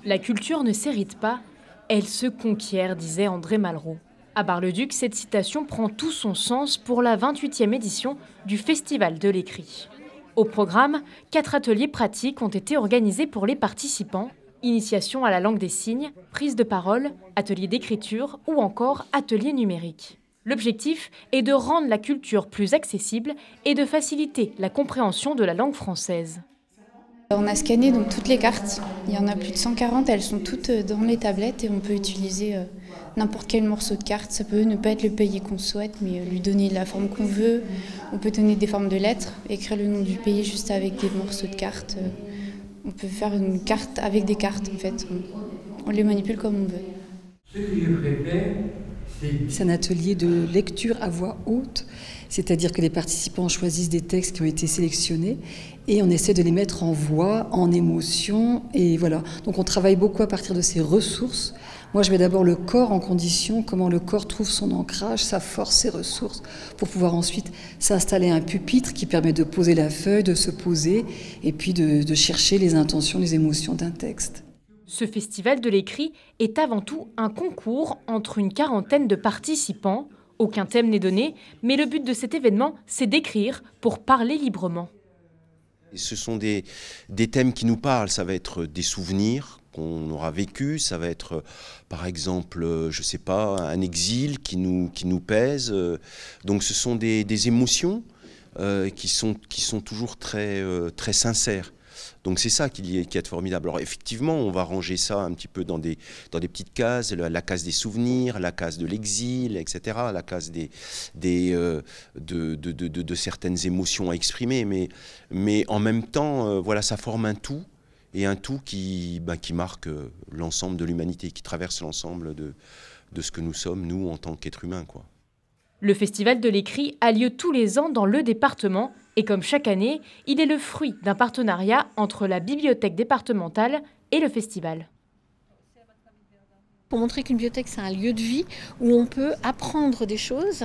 La culture ne s'hérite pas, elle se conquiert, disait André Malraux. À Bar-le-Duc, cette citation prend tout son sens pour la 28e édition du Festival de l'écrit. Au programme, 4 ateliers pratiques ont été organisés pour les participants. Initiation à la langue des signes, prise de parole, atelier d'écriture ou encore atelier numérique. L'objectif est de rendre la culture plus accessible et de faciliter la compréhension de la langue française. On a scanné donc toutes les cartes, il y en a plus de 140, elles sont toutes dans les tablettes et on peut utiliser n'importe quel morceau de carte. Ça peut ne pas être le pays qu'on souhaite, mais lui donner la forme qu'on veut. On peut donner des formes de lettres, écrire le nom du pays juste avec des morceaux de cartes. On peut faire une carte avec des cartes en fait, on les manipule comme on veut. Ce que je préfère, c'est un atelier de lecture à voix haute, c'est-à-dire que les participants choisissent des textes qui ont été sélectionnés et on essaie de les mettre en voix, en émotion, et voilà. Donc on travaille beaucoup à partir de ces ressources. Moi je mets d'abord le corps en condition, comment le corps trouve son ancrage, sa force, ses ressources, pour pouvoir ensuite s'installer un pupitre qui permet de poser la feuille, de se poser, et puis de chercher les intentions, les émotions d'un texte. Ce festival de l'écrit est avant tout un concours entre une quarantaine de participants. Aucun thème n'est donné, mais le but de cet événement, c'est d'écrire pour parler librement. Ce sont des thèmes qui nous parlent, ça va être des souvenirs qu'on aura vécus, ça va être par exemple, je sais pas, un exil qui nous pèse. Donc ce sont des émotions qui sont toujours très sincères. Donc c'est ça qui est formidable. Alors effectivement, on va ranger ça un petit peu dans des petites cases, la case des souvenirs, la case de l'exil, etc., la case de certaines émotions à exprimer. Mais en même temps, voilà, ça forme un tout, et un tout qui marque l'ensemble de l'humanité, qui traverse l'ensemble de ce que nous sommes, nous, en tant qu'êtres humains, quoi. Le Festival de l'écrit a lieu tous les ans dans le département et comme chaque année, il est le fruit d'un partenariat entre la bibliothèque départementale et le festival. Pour montrer qu'une bibliothèque, c'est un lieu de vie où on peut apprendre des choses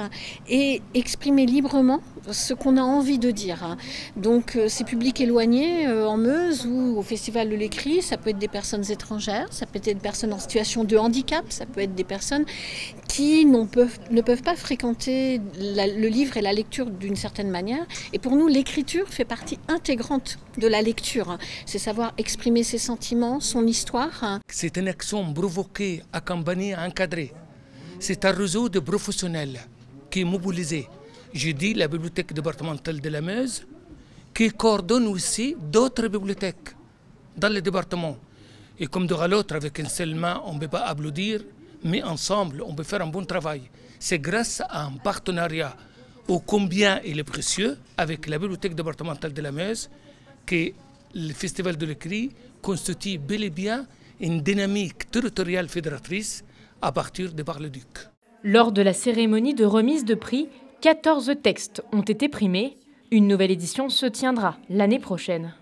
et exprimer librement ce qu'on a envie de dire. Donc ces publics éloignés en Meuse ou au Festival de l'écrit, ça peut être des personnes étrangères, ça peut être des personnes en situation de handicap, ça peut être des personnes qui ne peuvent pas fréquenter le livre et la lecture d'une certaine manière. Et pour nous, l'écriture fait partie intégrante de la lecture. C'est savoir exprimer ses sentiments, son histoire. c'est une action provoquée, accompagnée, encadrée. C'est un réseau de professionnels qui est mobilisé. Je dis la bibliothèque départementale de la Meuse, qui coordonne aussi d'autres bibliothèques dans le département. Et comme de l'autre, avec une seule main, on ne peut pas applaudir, mais ensemble, on peut faire un bon travail. C'est grâce à un partenariat ô combien il est précieux avec la bibliothèque départementale de la Meuse que le Festival de l'écrit constitue bel et bien une dynamique territoriale fédératrice à partir de Bar-le-Duc. Lors de la cérémonie de remise de prix, 14 textes ont été primés. Une nouvelle édition se tiendra l'année prochaine.